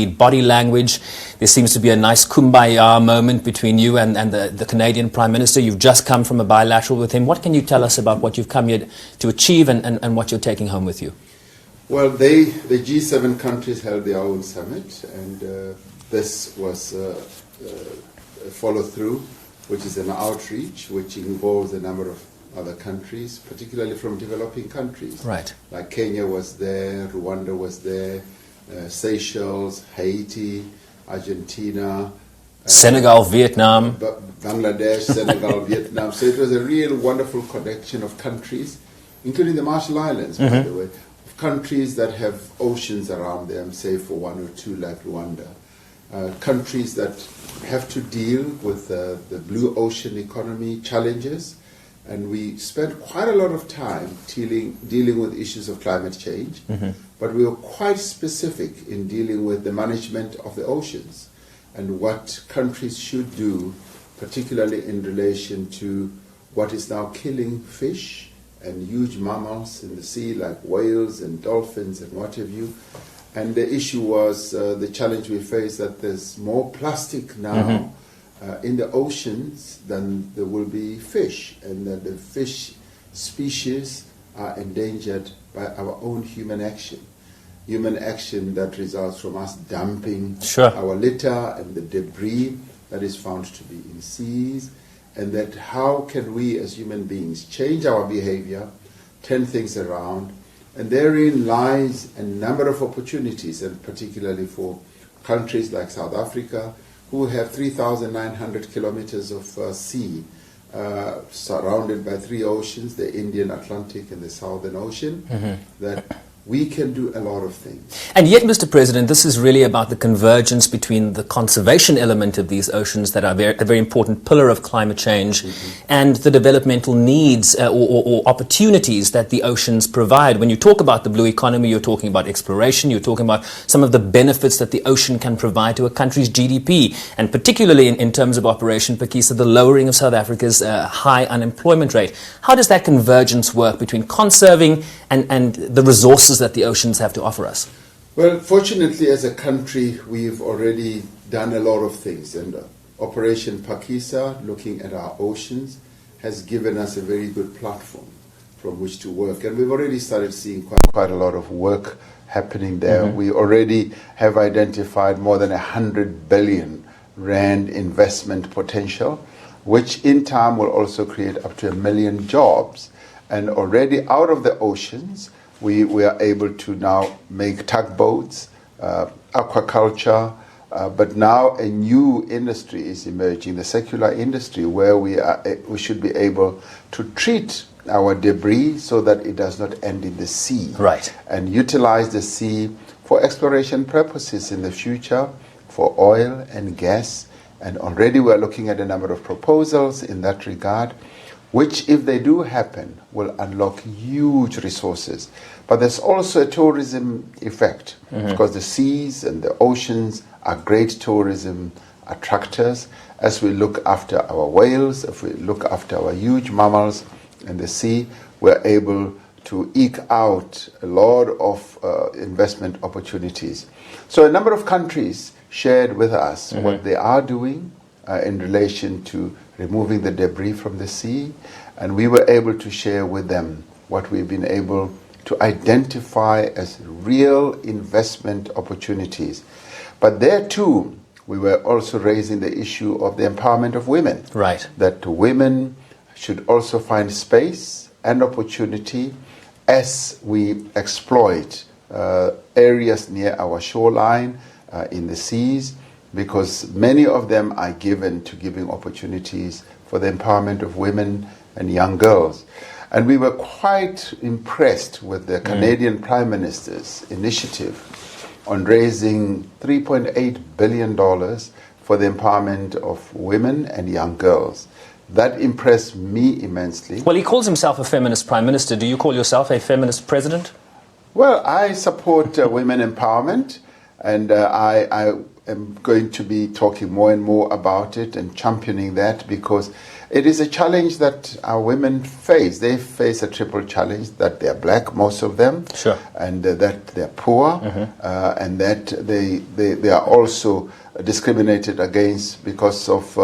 body language. There seems to be a nice kumbaya moment between you and the Canadian Prime Minister. You've just come from a bilateral with him. What can you tell us about what you've come here to achieve and what you're taking home with you? Well, the G7 countries held their own summit, and this was a follow-through, which is an outreach, which involves a number of other countries, particularly from developing countries. Right. Like Kenya was there, Rwanda was there, Seychelles, Haiti, Argentina, Senegal, Vietnam, Bangladesh, Senegal, Vietnam. So it was a real wonderful collection of countries, including the Marshall Islands, by the way, of countries that have oceans around them, say for one or two, like Rwanda. Countries that have to deal with the blue ocean economy challenges. And we spent quite a lot of time dealing with issues of climate change, but we were quite specific in dealing with the management of the oceans and what countries should do, particularly in relation to what is now killing fish and huge mammals in the sea, like whales and dolphins and what have you. And the issue was the challenge we face, that there's more plastic now in the oceans than there will be fish, and that the fish species are endangered by our own human action that results from us dumping our litter and the debris that is found to be in seas, and that how can we as human beings change our behavior, turn things around, and therein lies a number of opportunities, and particularly for countries like South Africa, who have 3,900 kilometers of sea, surrounded by three oceans, the Indian, Atlantic, and the Southern Ocean, that we can do a lot of things. And yet, Mr. President, this is really about the convergence between the conservation element of these oceans that are a very important pillar of climate change and the developmental needs or opportunities that the oceans provide. When you talk about the blue economy, you're talking about exploration, you're talking about some of the benefits that the ocean can provide to a country's GDP, and particularly in terms of Operation Pakisa, the lowering of South Africa's high unemployment rate. How does that convergence work between conserving and the resources that the oceans have to offer us? Well, fortunately, as a country, we've already done a lot of things, and Operation Pakisa, looking at our oceans, has given us a very good platform from which to work, and we've already started seeing quite a lot of work happening there. We already have identified more than 100 billion rand investment potential, which in time will also create up to 1 million jobs. And already out of the oceans, we are able to now make tugboats, aquaculture, but now a new industry is emerging, the circular industry, where we should be able to treat our debris so that it does not end in the sea. Right. And utilize the sea for exploration purposes in the future, for oil and gas. And already we're looking at a number of proposals in that regard, which, if they do happen, will unlock huge resources. But there's also a tourism effect, because the seas and the oceans are great tourism attractors. As we look after our whales, if we look after our huge mammals in the sea, we're able to eke out a lot of investment opportunities. So a number of countries shared with us what they are doing in relation to removing the debris from the sea, and we were able to share with them what we've been able to identify as real investment opportunities. But there too, we were also raising the issue of the empowerment of women. Right. That women should also find space and opportunity as we exploit areas near our shoreline in the seas, because many of them are given to giving opportunities for the empowerment of women and young girls. And we were quite impressed with the Canadian Prime Minister's initiative on raising $3.8 billion for the empowerment of women and young girls. That impressed me immensely. Well, he calls himself a feminist prime minister. Do you call yourself a feminist president? Well, I support women empowerment, And I am going to be talking more and more about it and championing that, because it is a challenge that our women face. They face a triple challenge: that they're black, most of them, sure, and that they're poor, and that they are also discriminated against because of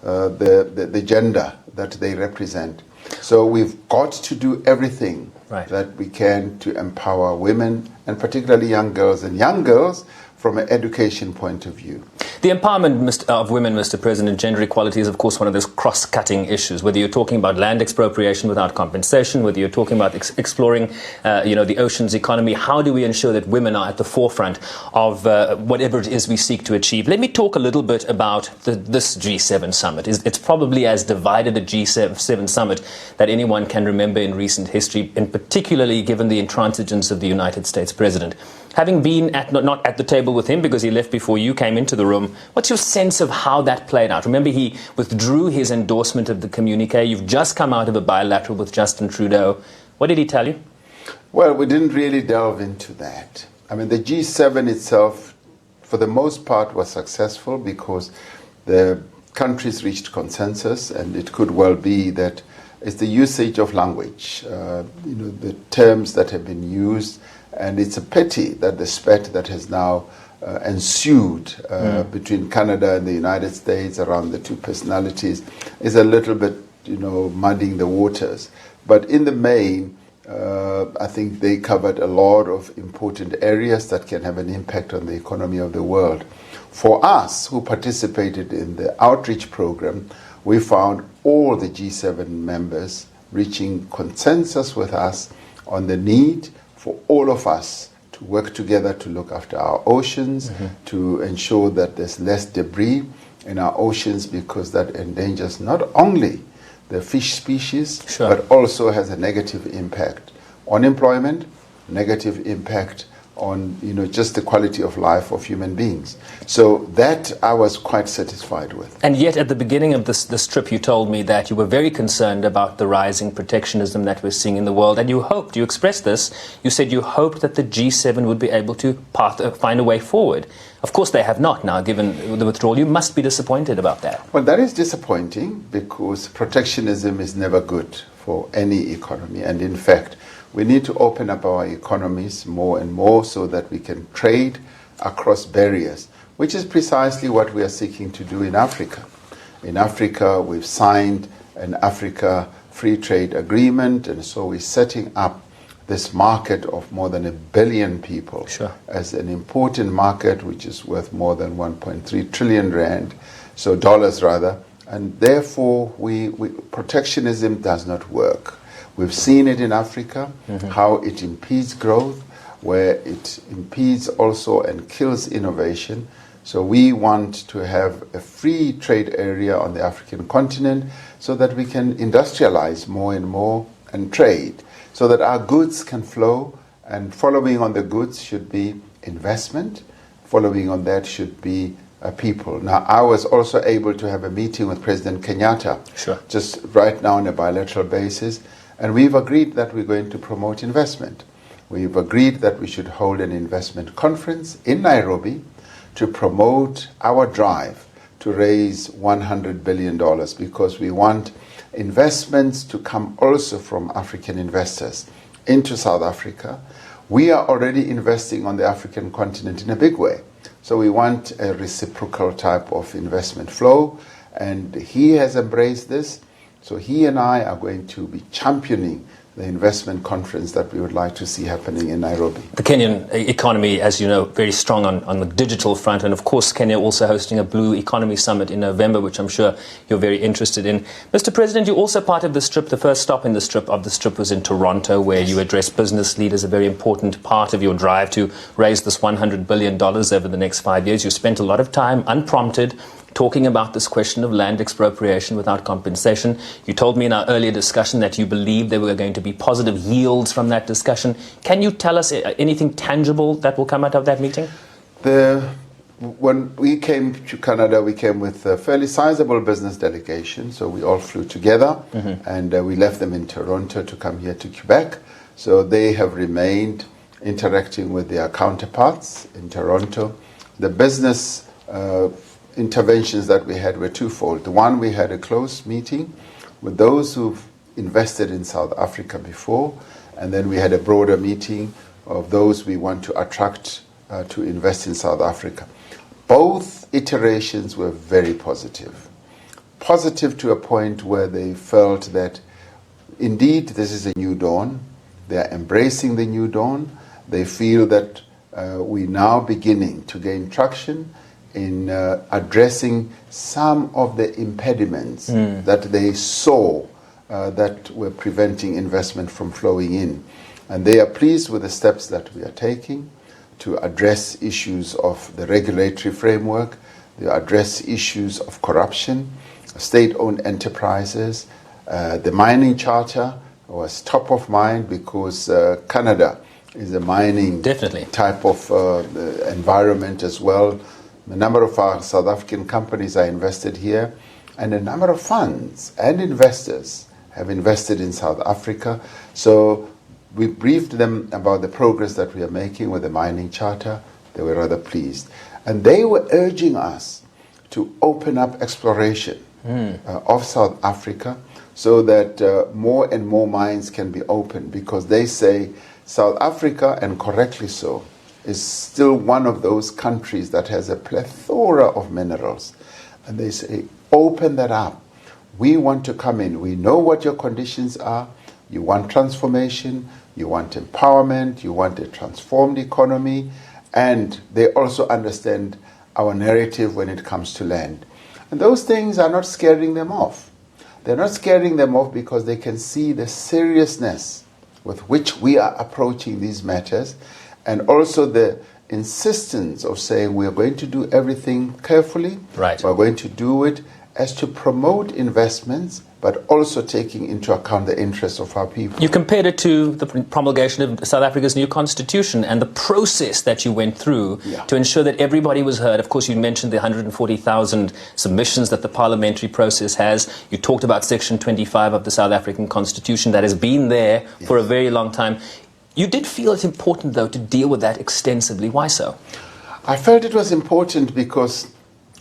the gender that they represent. So we've got to do everything that we can to empower women, and particularly young girls, from an education point of view. The empowerment of women, Mr. President, gender equality is, of course, one of those cross-cutting issues. Whether you're talking about land expropriation without compensation, whether you're talking about exploring, the oceans economy, how do we ensure that women are at the forefront of whatever it is we seek to achieve? Let me talk a little bit about this G7 summit. It's probably as divided a G7 summit that anyone can remember in recent history, and particularly given the intransigence of the United States President. Having been not at the table with him because he left before you came into the room, what's your sense of how that played out? Remember, he withdrew his endorsement of the communique. You've just come out of a bilateral with Justin Trudeau. What did he tell you? Well, we didn't really delve into that. I mean, the G7 itself, for the most part, was successful because the countries reached consensus, and it could well be that it's the usage of language, the terms that have been used. And it's a pity that the spat that has now ensued between Canada and the United States around the two personalities is a little bit, muddying the waters. But in the main, I think they covered a lot of important areas that can have an impact on the economy of the world. For us, who participated in the outreach program, we found all the G7 members reaching consensus with us on the need for all of us to work together to look after our oceans, to ensure that there's less debris in our oceans, because that endangers not only the fish species, but also has a negative impact on employment, negative impact on just the quality of life of human beings. So that I was quite satisfied with. And yet at the beginning of this trip you told me that you were very concerned about the rising protectionism that we're seeing in the world, and you expressed this, you said you hoped that the G7 would be able to find a way forward. Of course they have not now, given the withdrawal. You must be disappointed about that. Well, that is disappointing, because protectionism is never good for any economy, and in fact we need to open up our economies more and more so that we can trade across barriers, which is precisely what we are seeking to do in Africa. In Africa, we've signed an Africa Free Trade Agreement, and so we're setting up this market of more than 1 billion people as an important market, which is worth more than 1.3 trillion rand, so dollars rather, and therefore protectionism does not work. We've seen it in Africa, how it impedes growth, where it impedes also and kills innovation. So we want to have a free trade area on the African continent so that we can industrialize more and more and trade, so that our goods can flow, and following on the goods should be investment, following on that should be people. Now, I was also able to have a meeting with President Kenyatta just right now on a bilateral basis, and we've agreed that we're going to promote investment. We've agreed that we should hold an investment conference in Nairobi to promote our drive to raise $100 billion, because we want investments to come also from African investors into South Africa. We are already investing on the African continent in a big way. So we want a reciprocal type of investment flow, and he has embraced this. So he and I are going to be championing the investment conference that we would like to see happening in Nairobi. The Kenyan economy, as you know, very strong on the digital front, and of course Kenya also hosting a Blue Economy Summit in November, which I'm sure you're very interested in. Mr. President, you're also part of this trip. The first stop in this trip was in Toronto, where you addressed business leaders, a very important part of your drive to raise this $100 billion over the next 5 years. You spent a lot of time, unprompted, talking about this question of land expropriation without compensation. You told me in our earlier discussion that you believed there were going to be positive yields from that discussion. Can you tell us anything tangible that will come out of that meeting? When we came to Canada, we came with a fairly sizable business delegation, so we all flew together, and we left them in Toronto to come here to Quebec. So they have remained interacting with their counterparts in Toronto. The business interventions that we had were twofold. One, we had a close meeting with those who've invested in South Africa before, and then we had a broader meeting of those we want to attract to invest in South Africa. Both iterations were very positive. Positive to a point where they felt that indeed this is a new dawn. They are embracing the new dawn. They feel that we're now beginning to gain traction in addressing some of the impediments that they saw that were preventing investment from flowing in. And they are pleased with the steps that we are taking to address issues of the regulatory framework, to address issues of corruption, state-owned enterprises. The mining charter was top of mind because Canada is a mining type of environment as well. A number of our South African companies are invested here, and a number of funds and investors have invested in South Africa. So we briefed them about the progress that we are making with the mining charter. They were rather pleased. And they were urging us to open up exploration of South Africa so that more and more mines can be opened, because they say South Africa, and correctly so, is still one of those countries that has a plethora of minerals. And they say, open that up. We want to come in. We know what your conditions are. You want transformation, you want empowerment, you want a transformed economy, and they also understand our narrative when it comes to land. And those things are not scaring them off. They're not scaring them off because they can see the seriousness with which we are approaching these matters, and also the insistence of saying we are going to do everything carefully. Right. We're going to do it as to promote investments, but also taking into account the interests of our people. You compared it to the promulgation of South Africa's new constitution and the process that you went through to ensure that everybody was heard. Of course, you mentioned the 140,000 submissions that the parliamentary process has. You talked about Section 25 of the South African Constitution that has been there for a very long time. You did feel it's important, though, to deal with that extensively. Why so? I felt it was important because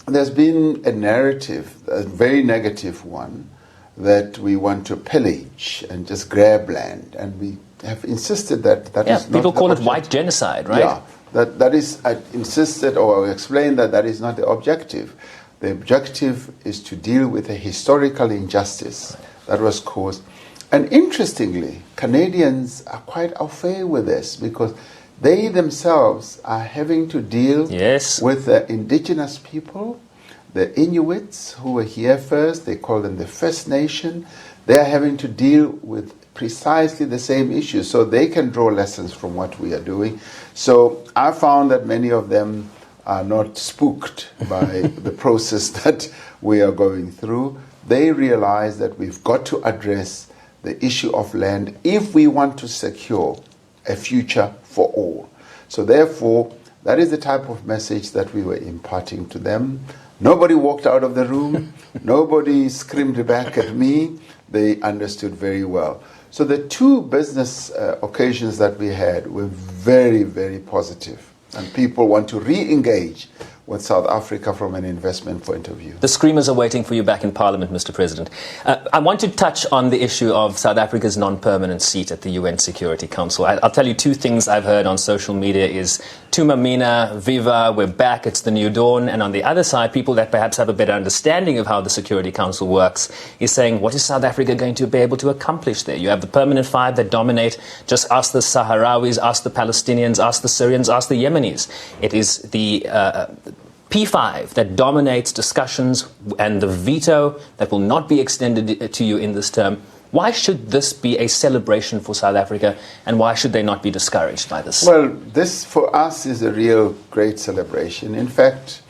there's been a narrative, a very negative one, that we want to pillage and just grab land. And we have insisted that that is not people call it objective. white genocide, right? Yeah, that is, I insisted or explained that that is not the objective. The objective is to deal with a historical injustice that was caused. And interestingly, Canadians are quite au fait with this because they themselves are having to deal with the indigenous people, the Inuits who were here first. They call them the First Nation. They are having to deal with precisely the same issues, so they can draw lessons from what we are doing. So I found that many of them are not spooked by the process that we are going through. They realize that we've got to address the issue of land if we want to secure a future for all. So therefore, that is the type of message that we were imparting to them. Nobody walked out of the room. Nobody screamed back at me. They understood very well. So the two business occasions that we had were very, very positive. And people want to re-engage with South Africa from an investment point of view. The screamers are waiting for you back in Parliament, Mr. President. I want to touch on the issue of South Africa's non-permanent seat at the UN Security Council. I'll tell you two things I've heard on social media is Tumamina, Viva, we're back, it's the new dawn. And on the other side, people that perhaps have a better understanding of how the Security Council works is saying, what is South Africa going to be able to accomplish there? You have the permanent five that dominate. Just ask the Sahrawis, ask the Palestinians, ask the Syrians, ask the Yemenis. It is the P5 that dominates discussions and the veto that will not be extended to you in this term. Why should this be a celebration for South Africa, and why should they not be discouraged by this? Well, this for us is a real great celebration. In fact,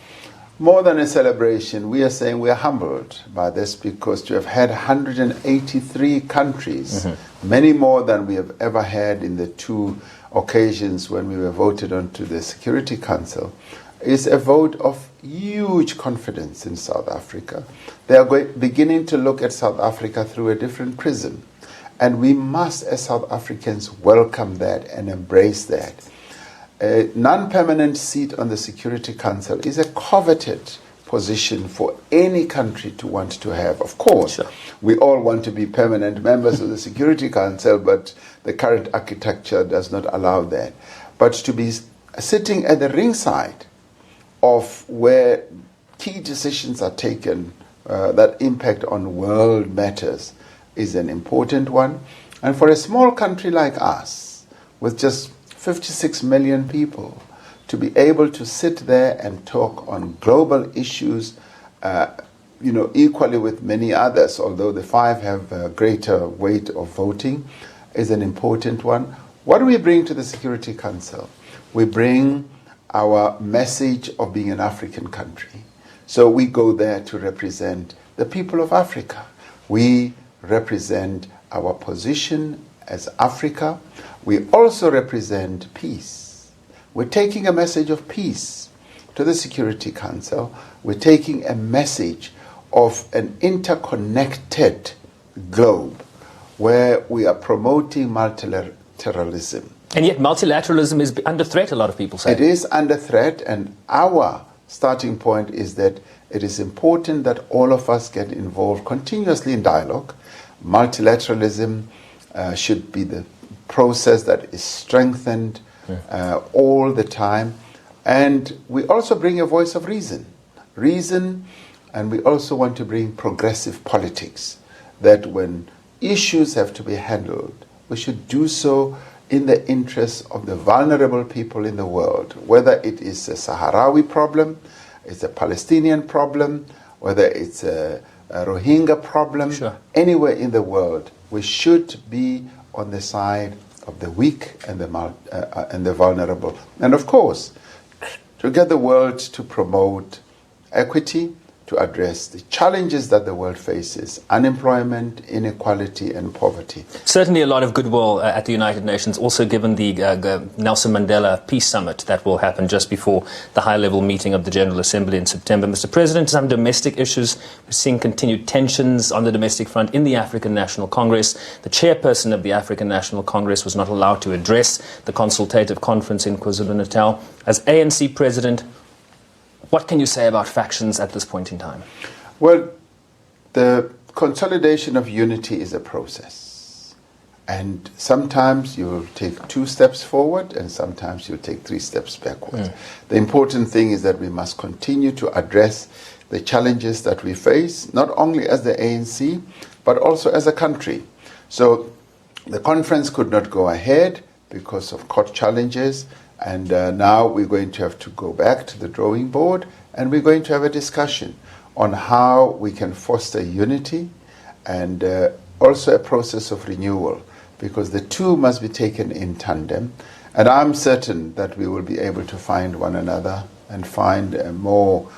more than a celebration, we are saying we are humbled by this, because to have had 183 countries, many more than we have ever had in the two occasions when we were voted onto the Security Council, is a vote of huge confidence in South Africa. They are beginning to look at South Africa through a different prism. And we must, as South Africans, welcome that and embrace that. A non-permanent seat on the Security Council is a coveted position for any country to want to have. Of course, sure, we all want to be permanent members of the Security Council, but the current architecture does not allow that. But to be sitting at the ringside of where key decisions are taken that impact on world matters is an important one. And for a small country like us, with just 56 million people, to be able to sit there and talk on global issues, equally with many others, although the 5 have a greater weight of voting, is an important one. What do we bring to the Security Council? We bring our message of being an African country. So we go there to represent the people of Africa. We represent our position as Africa. We also represent peace. We're taking a message of peace to the Security Council. We're taking a message of an interconnected globe where we are promoting multilateralism. And yet multilateralism is under threat, a lot of people say. It is under threat, and our starting point is that it is important that all of us get involved continuously in dialogue. Multilateralism should be the process that is strengthened all the time. And we also bring a voice of reason, and we also want to bring progressive politics, that when issues have to be handled, we should do so in the interests of the vulnerable people in the world, whether it is a Sahrawi problem, it's a Palestinian problem, whether it's a Rohingya problem, sure, anywhere in the world. We should be on the side of the weak and the vulnerable. And of course, to get the world to promote equity, to address the challenges that the world faces, unemployment, inequality, and poverty. Certainly a lot of goodwill at the United Nations, also given the Nelson Mandela Peace Summit that will happen just before the high-level meeting of the General Assembly in September. Mr. President, some domestic issues. We're seeing continued tensions on the domestic front in the African National Congress. The chairperson of the African National Congress was not allowed to address the consultative conference in KwaZulu-Natal. As ANC president, what can you say about factions at this point in time? Well, the consolidation of unity is a process. And sometimes you'll take 2 steps forward and sometimes you'll take 3 steps backwards. The important thing is that we must continue to address the challenges that we face, not only as the ANC, but also as a country. So the conference could not go ahead because of court challenges. And now we're going to have to go back to the drawing board, and we're going to have a discussion on how we can foster unity and also a process of renewal, because the two must be taken in tandem. And I'm certain that we will be able to find one another and find a more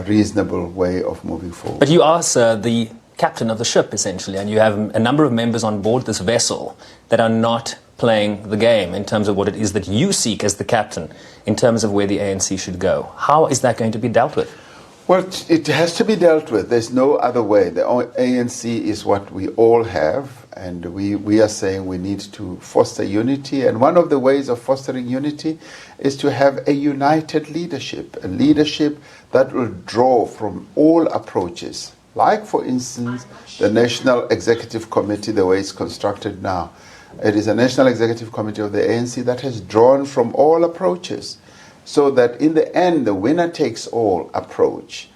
reasonable way of moving forward. But you are, sir, the captain of the ship, essentially, and you have a number of members on board this vessel that are not playing the game in terms of what it is that you seek as the captain, in terms of where the ANC should go. How is that going to be dealt with? Well, it has to be dealt with. There's no other way. The ANC is what we all have, and we are saying we need to foster unity. And one of the ways of fostering unity is to have a united leadership, a leadership that will draw from all approaches. Like, for instance, the National Executive Committee, the way it's constructed now. It is a National Executive Committee of the ANC that has drawn from all approaches, so that in the end, the winner-takes-all approach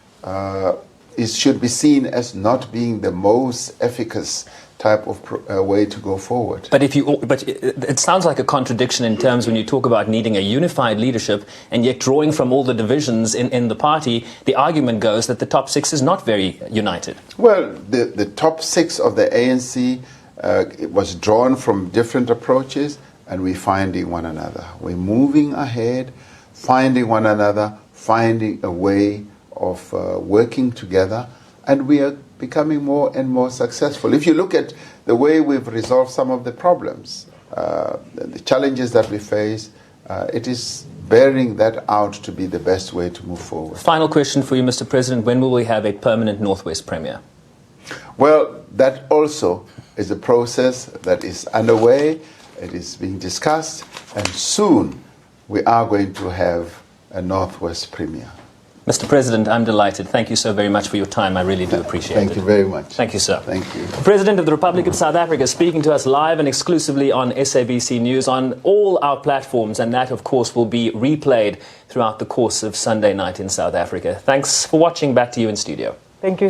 should be seen as not being the most efficacious type of way to go forward. But it sounds like a contradiction in terms when you talk about needing a unified leadership and yet drawing from all the divisions in the party. The argument goes that the top 6 is not very united. Well, the top 6 of the ANC it was drawn from different approaches, and we're finding one another. We're moving ahead, finding one another, finding a way of working together, and we are becoming more and more successful. If you look at the way we've resolved some of the problems, the challenges that we face, it is bearing that out to be the best way to move forward. Final question for you, Mr. President. When will we have a permanent Northwest Premier? Well, that also is a process that is underway. It is being discussed, and soon we are going to have a Northwest Premier. Mr. President, I'm delighted. Thank you so very much for your time. I really do appreciate it. Thank you very much. Thank you, sir. Thank you. President of the Republic of South Africa speaking to us live and exclusively on SABC News on all our platforms, and that, of course, will be replayed throughout the course of Sunday night in South Africa. Thanks for watching. Back to you in studio. Thank you.